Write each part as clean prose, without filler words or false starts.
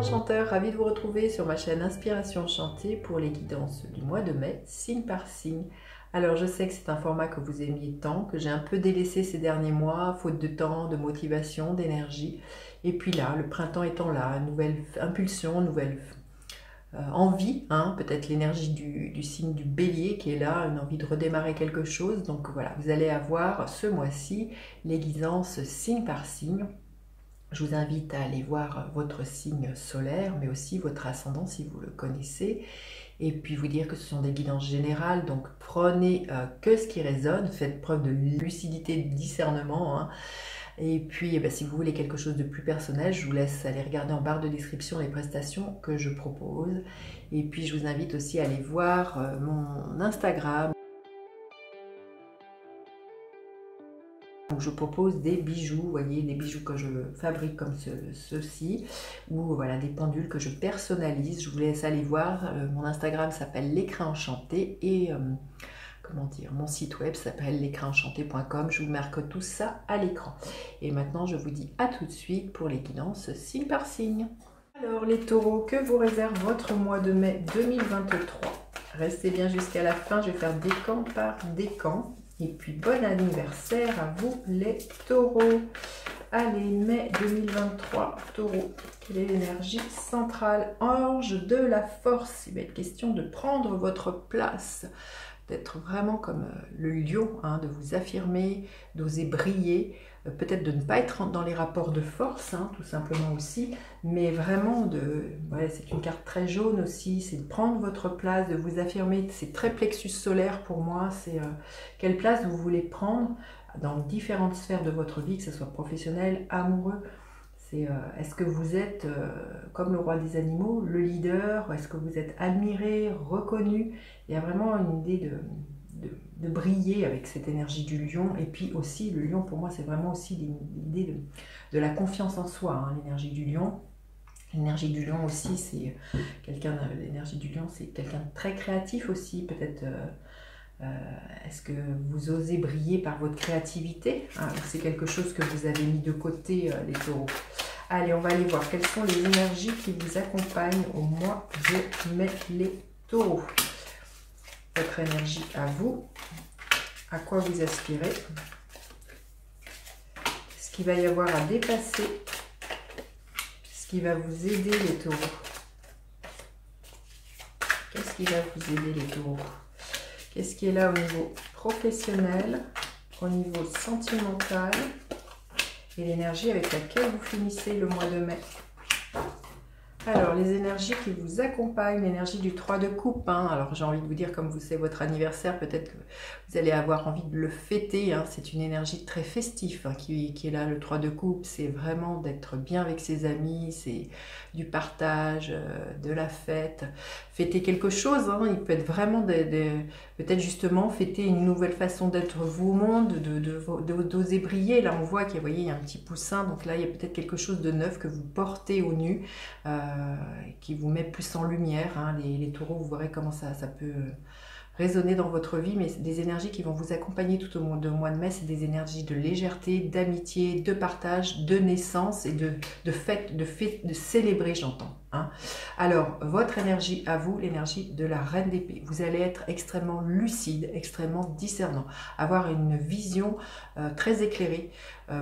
enchanteur, ravi de vous retrouver sur ma chaîne Inspiration Enchantée pour les guidances du mois de mai, signe par signe. Alors je sais que c'est un format que vous aimiez tant, que j'ai un peu délaissé ces derniers mois, faute de temps, de motivation, d'énergie. Et puis là, le printemps étant là, nouvelle impulsion, nouvelle envie, hein, peut-être l'énergie du signe du bélier qui est là, une envie de redémarrer quelque chose. Donc voilà, vous allez avoir ce mois-ci les guidances signe par signe. Je vous invite à aller voir votre signe solaire, mais aussi votre ascendant si vous le connaissez. Et puis vous dire que ce sont des guidances générales, donc prenez que ce qui résonne, faites preuve de lucidité, de discernement. Hein. Et puis si vous voulez quelque chose de plus personnel, je vous laisse aller regarder en barre de description les prestations que je propose. Et puis je vous invite aussi à aller voir mon Instagram. Donc je propose des bijoux, vous voyez, des bijoux que je fabrique comme ceux-ci, ou voilà, des pendules que je personnalise. Je vous laisse aller voir. Mon Instagram s'appelle l'écrin enchanté et comment dire, mon site web s'appelle l'écrinenchanté.com. Je vous marque tout ça à l'écran. Et maintenant, je vous dis à tout de suite pour les guidances signe par signe. Alors les taureaux, que vous réserve votre mois de mai 2023? Restez bien jusqu'à la fin, je vais faire décan par décan. Et puis bon anniversaire à vous les taureaux. Allez, mai 2023, taureau. Quelle est l'énergie centrale? Ange de la force. Il va être question de prendre votre place, d'être vraiment comme le lion, hein, de vous affirmer, d'oser briller, peut-être de ne pas être dans les rapports de force, hein, tout simplement aussi, mais vraiment c'est une carte très jaune aussi, c'est de prendre votre place, de vous affirmer, c'est très plexus solaire pour moi, c'est quelle place vous voulez prendre dans différentes sphères de votre vie, que ce soit professionnel, amoureux. Est-ce que vous êtes, comme le roi des animaux, le leader? Est-ce que vous êtes admiré, reconnu? Il y a vraiment une idée de briller avec cette énergie du lion. Et puis aussi, le lion, pour moi, c'est vraiment aussi l'idée de la confiance en soi, hein, l'énergie du lion. L'énergie du lion aussi, c'est l'énergie du lion, c'est quelqu'un de très créatif aussi, peut-être... est-ce que vous osez briller par votre créativité? C'est quelque chose que vous avez mis de côté, les taureaux. Allez, on va aller voir quelles sont les énergies qui vous accompagnent au mois de mai, les taureaux. Votre énergie à vous, à quoi vous aspirez, ce qu'il va y avoir à dépasser, ce qui va vous aider, les taureaux. Qu'est-ce qui va vous aider, les taureaux? Qu'est-ce qui est là au niveau professionnel, au niveau sentimental et l'énergie avec laquelle vous finissez le mois de mai? Alors, les énergies qui vous accompagnent, l'énergie du 3 de coupe. Hein. Alors, j'ai envie de vous dire, comme c'est votre anniversaire, peut-être que vous allez avoir envie de le fêter. Hein. C'est une énergie très festive hein, qui est là, le 3 de coupe. C'est vraiment d'être bien avec ses amis, c'est du partage, de la fête. Fêter quelque chose, hein. Il peut être vraiment peut-être justement fêter une nouvelle façon d'être vous au monde, d'oser briller. Là, on voit qu'il y a un petit poussin. Donc là, il y a peut-être quelque chose de neuf que vous portez au nu. Qui vous met plus en lumière. Hein. Les taureaux, vous verrez comment ça peut résonner dans votre vie, mais c'est des énergies qui vont vous accompagner tout au mois de mai. C'est des énergies de légèreté, d'amitié, de partage, de naissance et de fête, de célébrer, j'entends. Hein. Alors, votre énergie à vous, l'énergie de la reine d'épée. Vous allez être extrêmement lucide, extrêmement discernant, avoir une vision très éclairée,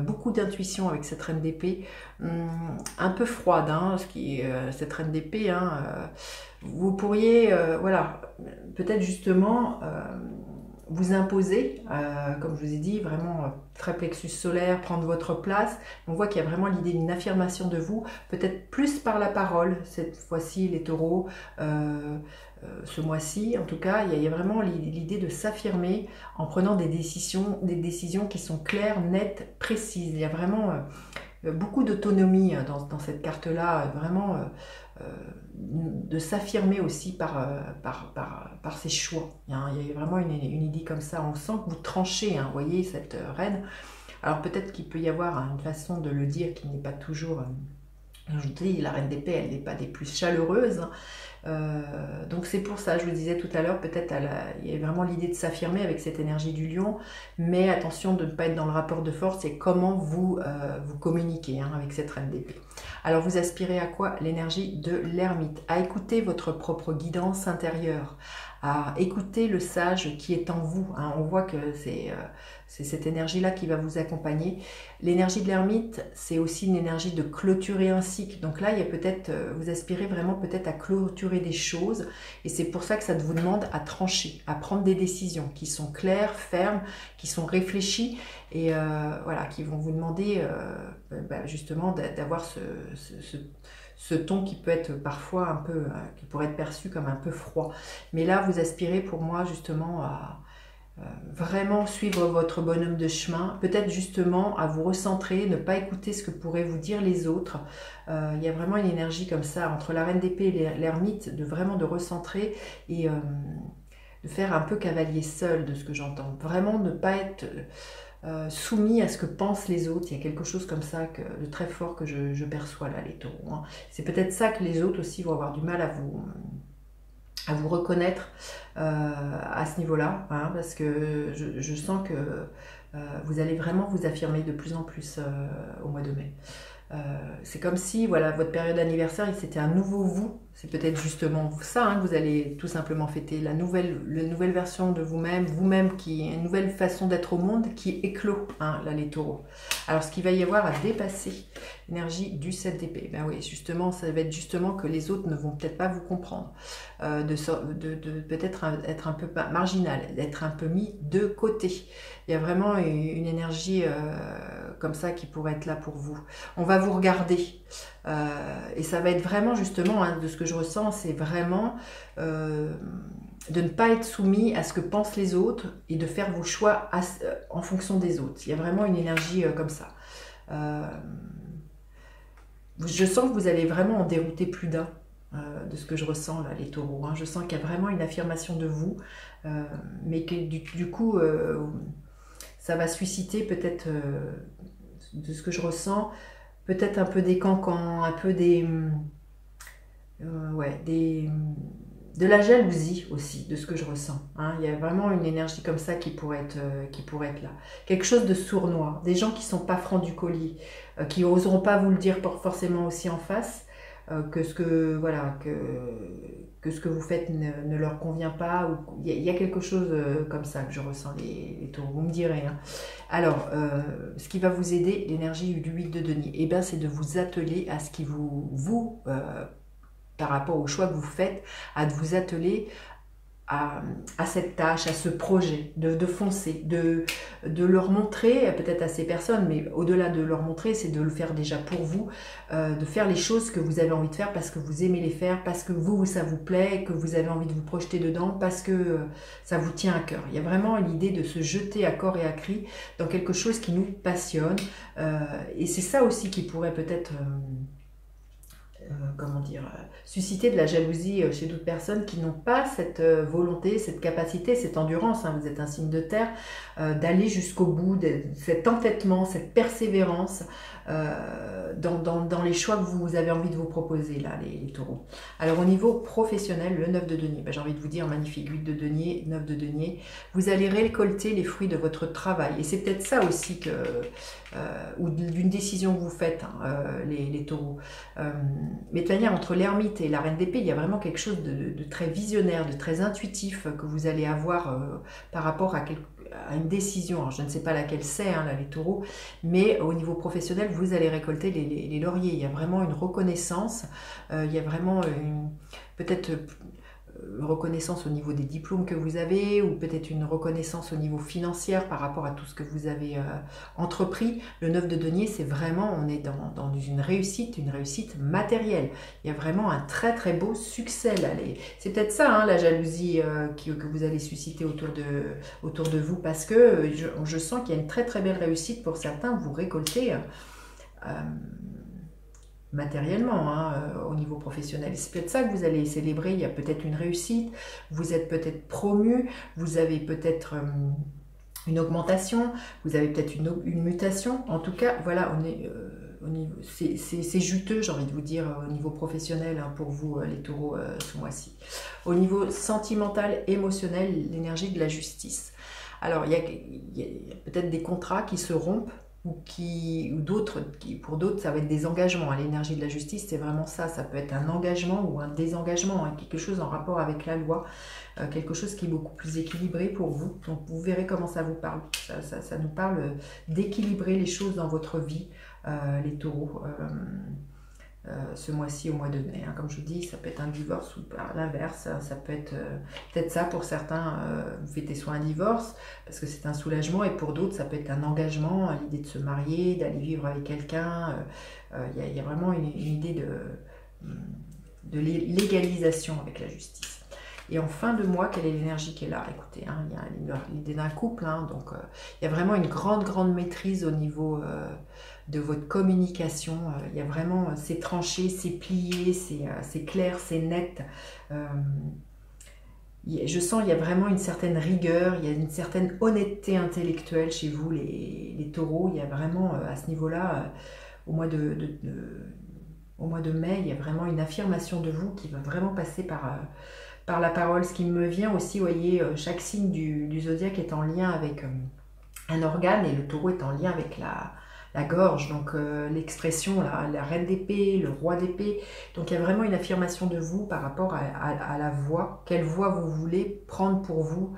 beaucoup d'intuition avec cette reine d'épée, un peu froide, hein, cette reine d'épée. Hein, vous pourriez, voilà, peut-être justement vous imposer, comme je vous ai dit, vraiment très plexus solaire, prendre votre place. On voit qu'il y a vraiment l'idée d'une affirmation de vous, peut-être plus par la parole, cette fois-ci les taureaux, ce mois-ci en tout cas, il y a vraiment l'idée de s'affirmer en prenant des décisions qui sont claires, nettes, précises. Il y a vraiment beaucoup d'autonomie dans cette carte-là, vraiment de s'affirmer aussi par ses choix. Il y a vraiment une idée comme ça, on sent que vous tranchez, hein, vous voyez, cette reine. Alors peut-être qu'il peut y avoir une façon de le dire qui n'est pas toujours... je vous dis, la reine d'épée, elle n'est pas des plus chaleureuses, hein, Donc c'est pour ça, je vous disais tout à l'heure, peut-être il y a vraiment l'idée de s'affirmer avec cette énergie du lion, mais attention de ne pas être dans le rapport de force et comment vous, vous communiquez hein, avec cette reine d'épée. Alors vous aspirez à quoi? L'énergie de l'ermite, à écouter votre propre guidance intérieure, à écouter le sage qui est en vous. Hein. On voit que c'est cette énergie-là qui va vous accompagner. L'énergie de l'ermite, c'est aussi une énergie de clôturer un cycle. Donc là, il y a peut-être, vous aspirez vraiment peut-être à clôturer des choses. Et c'est pour ça que ça vous demande à trancher, à prendre des décisions qui sont claires, fermes, qui sont réfléchies et voilà, qui vont vous demander justement d'avoir ce ton qui peut être parfois un peu, qui pourrait être perçu comme un peu froid. Mais là, vous aspirez pour moi justement à vraiment suivre votre bonhomme de chemin, peut-être justement à vous recentrer, ne pas écouter ce que pourraient vous dire les autres. Il y a vraiment une énergie comme ça entre la reine d'épée et l'ermite, de vraiment de recentrer et de faire un peu cavalier seul de ce que j'entends. Vraiment ne pas être soumis à ce que pensent les autres. Il y a quelque chose comme ça de très fort que je perçois là, les taureaux. Hein. C'est peut-être ça que les autres aussi vont avoir du mal à vous reconnaître à ce niveau-là, hein, parce que je sens que vous allez vraiment vous affirmer de plus en plus au mois de mai. C'est comme si voilà, votre période d'anniversaire, c'était un nouveau vous. C'est peut-être justement ça hein, que vous allez tout simplement fêter, la nouvelle version de vous-même, qui est une nouvelle façon d'être au monde qui éclot, hein, là les taureaux. Alors ce qu'il va y avoir à dépasser, l'énergie du 7 d'épée, ben oui, justement, ça va être justement que les autres ne vont peut-être pas vous comprendre, de peut-être être un peu marginal, d'être un peu mis de côté. Il y a vraiment une énergie comme ça qui pourrait être là pour vous. On va vous regarder et ça va être vraiment justement, hein, de ce que je ressens, c'est vraiment de ne pas être soumis à ce que pensent les autres et de faire vos choix en fonction des autres. Il y a vraiment une énergie comme ça. Je sens que vous allez vraiment en dérouter plus d'un de ce que je ressens là, les taureaux. Hein. Je sens qu'il y a vraiment une affirmation de vous, mais que du coup, ça va susciter peut-être, de ce que je ressens, peut-être un peu des cancans, un peu de la jalousie aussi, de ce que je ressens. Hein. Il y a vraiment une énergie comme ça qui pourrait être là. Quelque chose de sournois, des gens qui ne sont pas francs du collier, qui n'oseront pas vous le dire forcément aussi en face, que ce que vous faites ne leur convient pas. Ou, il y a quelque chose comme ça que je ressens, les taureaux, vous me direz. Hein. Alors, ce qui va vous aider, l'énergie du 8 de denier, eh bien, c'est de vous atteler à ce qui par rapport au choix que vous faites, à vous atteler à cette tâche, à ce projet, de foncer, de leur montrer, peut-être à ces personnes, mais au-delà de leur montrer, c'est de le faire déjà pour vous, de faire les choses que vous avez envie de faire parce que vous aimez les faire, parce que vous, ça vous plaît, que vous avez envie de vous projeter dedans, parce que ça vous tient à cœur. Il y a vraiment l'idée de se jeter à corps et à cri dans quelque chose qui nous passionne, et c'est ça aussi qui pourrait peut-être... comment dire, susciter de la jalousie chez d'autres personnes qui n'ont pas cette volonté, cette capacité, cette endurance, hein, vous êtes un signe de terre, d'aller jusqu'au bout, de cet entêtement, cette persévérance dans les choix que vous avez envie de vous proposer, là, les taureaux. Alors au niveau professionnel, le 9 de denier, ben, j'ai envie de vous dire, magnifique, 8 de denier, 9 de denier, vous allez récolter les fruits de votre travail. Et c'est peut-être ça aussi que... ou d'une décision que vous faites, hein, les taureaux. Mais de manière, entre l'ermite et la reine d'épée, il y a vraiment quelque chose de très visionnaire, de très intuitif que vous allez avoir par rapport à une décision. Alors, je ne sais pas laquelle c'est, hein, là, les taureaux, mais au niveau professionnel, vous allez récolter les lauriers. Il y a vraiment une reconnaissance, il y a vraiment peut-être... reconnaissance au niveau des diplômes que vous avez, ou peut-être une reconnaissance au niveau financier par rapport à tout ce que vous avez entrepris. Le 9 de denier, c'est vraiment, on est dans une réussite matérielle. Il y a vraiment un très très beau succès là. C'est peut-être ça, hein, la jalousie que vous allez susciter autour de vous, parce que je sens qu'il y a une très très belle réussite pour certains. Vous récoltez matériellement, hein, au niveau professionnel. C'est peut-être ça que vous allez célébrer. Il y a peut-être une réussite, vous êtes peut-être promu, vous avez peut-être une augmentation, vous avez peut-être une mutation. En tout cas, voilà, c'est juteux, j'ai envie de vous dire, au niveau professionnel, hein, pour vous, les taureaux, ce mois-ci. Au niveau sentimental, émotionnel, l'énergie de la justice. Alors, il y a peut-être des contrats qui se rompent, ou d'autres, pour d'autres, ça va être des engagements. L'énergie de la justice, c'est vraiment ça. Ça peut être un engagement ou un désengagement, hein, quelque chose en rapport avec la loi, quelque chose qui est beaucoup plus équilibré pour vous. Donc, vous verrez comment ça vous parle. Ça nous parle d'équilibrer les choses dans votre vie, les taureaux. Ce mois-ci, au mois de mai. Hein. Comme je vous dis, ça peut être un divorce ou à l'inverse, ça peut être peut-être ça pour certains, vous fêtez soit un divorce parce que c'est un soulagement, et pour d'autres, ça peut être un engagement, l'idée de se marier, d'aller vivre avec quelqu'un. Il y a vraiment une idée de légalisation avec la justice. Et en fin de mois, quelle est l'énergie qui est là? Écoutez, hein, il y a l'idée d'un couple, hein, donc il y a vraiment une grande maîtrise au niveau de votre communication. Il y a vraiment, c'est tranché, c'est plié, c'est clair, c'est net. Je sens qu'il y a vraiment une certaine rigueur, il y a une certaine honnêteté intellectuelle chez vous, les taureaux. Il y a vraiment, à ce niveau-là, au mois de mai, il y a vraiment une affirmation de vous qui va vraiment passer par la parole. Ce qui me vient aussi, vous voyez, chaque signe du zodiaque est en lien avec un organe, et le taureau est en lien avec la gorge, donc l'expression, la reine d'épée, le roi d'épée. Donc il y a vraiment une affirmation de vous par rapport à la voix. Quelle voix vous voulez prendre pour vous,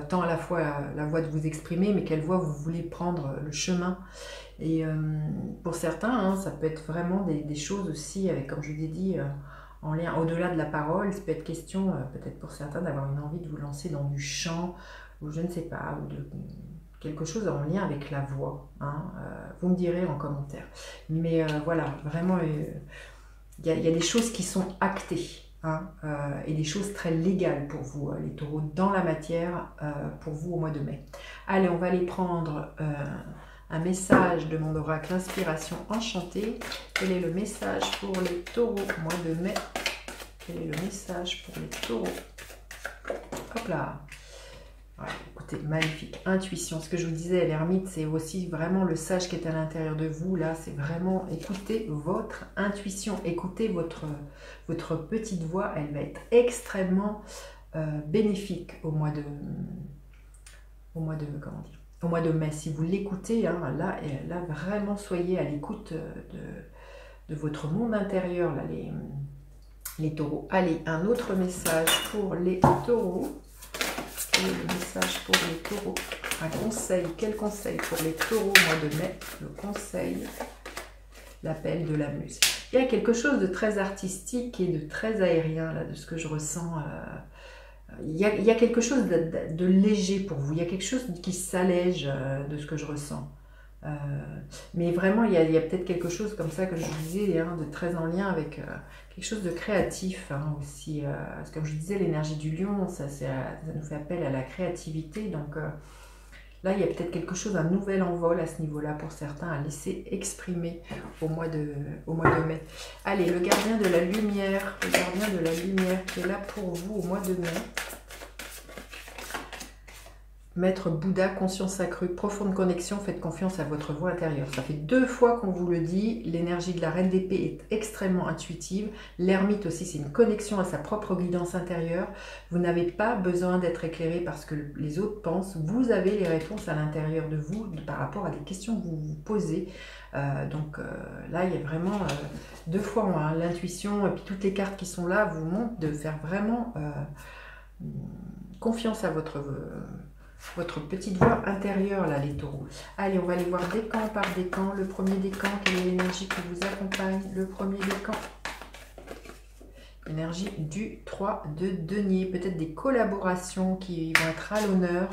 tant à la fois la voix de vous exprimer, mais quelle voix vous voulez prendre le chemin. Et pour certains, hein, ça peut être vraiment des choses aussi, avec, comme je vous ai dit, en lien au-delà de la parole. Ça peut être question, peut-être pour certains, d'avoir une envie de vous lancer dans du chant, ou je ne sais pas, ou de quelque chose en lien avec la voix. Hein. Vous me direz en commentaire. Mais voilà, vraiment, il y a des choses qui sont actées, hein, et des choses très légales pour vous, les taureaux, dans la matière, pour vous au mois de mai. Allez, on va aller prendre un message de mon oracle Inspiration Enchantée. Quel est le message pour les taureaux au mois de mai? Quel est le message pour les taureaux? Hop là! Ouais, écoutez, magnifique. Intuition, ce que je vous disais, l'ermite, c'est aussi vraiment le sage qui est à l'intérieur de vous. Là, c'est vraiment écoutez votre intuition, écoutez votre petite voix. Elle va être extrêmement bénéfique au mois de comment dire, au mois de mai. Si vous l'écoutez, hein, là, vraiment, soyez à l'écoute de votre monde intérieur, là, les taureaux. Allez, un autre message pour les taureaux. Quel est le message pour les taureaux? Un conseil, quel conseil pour les taureaux au mois de mai? Le conseil, l'appel de la muse. Il y a quelque chose de très artistique et de très aérien, là, de ce que je ressens. Il y a quelque chose de léger pour vous. Il y a quelque chose qui s'allège de ce que je ressens. Mais vraiment, il y a peut-être quelque chose comme ça que je vous disais, hein, de très en lien avec quelque chose de créatif, hein, aussi. Parce que comme je disais, l'énergie du lion, ça nous fait appel à la créativité. Donc là, il y a peut-être quelque chose, un nouvel envol à ce niveau-là pour certains, à laisser exprimer au mois de mai. Allez, le gardien de la lumière, qui est là pour vous au mois de mai. Maître Bouddha, conscience accrue, profonde connexion, faites confiance à votre voix intérieure. Ça fait 2 fois qu'on vous le dit, l'énergie de la reine d'épée est extrêmement intuitive. L'ermite aussi, c'est une connexion à sa propre guidance intérieure. Vous n'avez pas besoin d'être éclairé parce que les autres pensent. Vous avez les réponses à l'intérieur de vous par rapport à des questions que vous vous posez. Donc là, il y a vraiment 2 fois, hein, l'intuition, et puis toutes les cartes qui sont là vous montrent de faire vraiment confiance à votre petite voix intérieure, là, les taureaux. Allez, on va aller voir décan par décan. Le premier décan, quelle est l'énergie qui vous accompagne? Le premier décan, énergie du 3 de denier. Peut-être des collaborations qui vont être à l'honneur.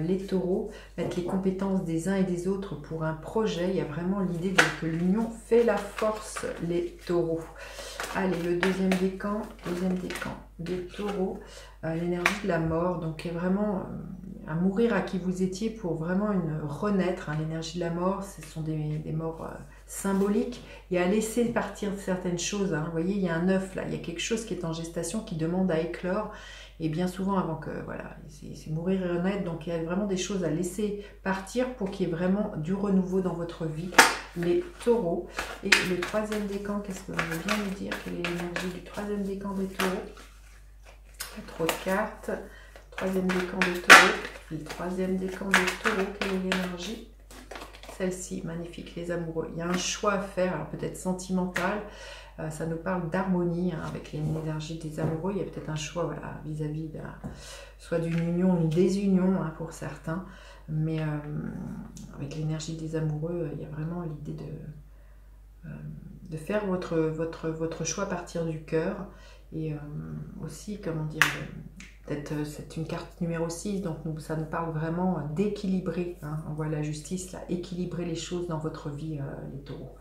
Les taureaux, mettre les compétences des uns et des autres pour un projet. Il y a vraiment l'idée que l'union fait la force, les taureaux. Allez, le deuxième décan des taureaux, l'énergie de la mort. Donc, il y a vraiment à mourir à qui vous étiez pour vraiment renaître. Hein. L'énergie de la mort, ce sont des morts symboliques. Et à laisser partir certaines choses. Hein. Vous voyez, il y a un œuf là, il y a quelque chose qui est en gestation, qui demande à éclore. Et bien souvent, avant que, voilà, c'est mourir et renaître. Donc, il y a vraiment des choses à laisser partir pour qu'il y ait vraiment du renouveau dans votre vie, les taureaux. Et le troisième décan, qu'est-ce que vous voulez bien me dire? Quelle est l'énergie du troisième décan des taureaux? Pas trop de cartes. Troisième décan des taureaux. Le troisième décan des taureaux, quelle est l'énergie? Celle-ci, magnifique, les amoureux. Il y a un choix à faire, alors peut-être sentimental. Ça nous parle d'harmonie hein, avec l'énergie des amoureux. Il y a peut-être un choix voilà, vis-à-vis soit d'une union ou une désunion hein, pour certains. Mais avec l'énergie des amoureux, il y a vraiment l'idée de faire votre choix à partir du cœur. Et aussi, comment dire, peut-être c'est une carte numéro 6, donc ça nous parle vraiment d'équilibrer. Hein, on voit la justice, là, équilibrer les choses dans votre vie, les taureaux.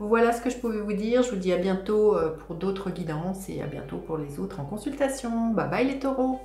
Voilà ce que je pouvais vous dire. Je vous dis à bientôt pour d'autres guidances et à bientôt pour les autres en consultation. Bye bye les taureaux!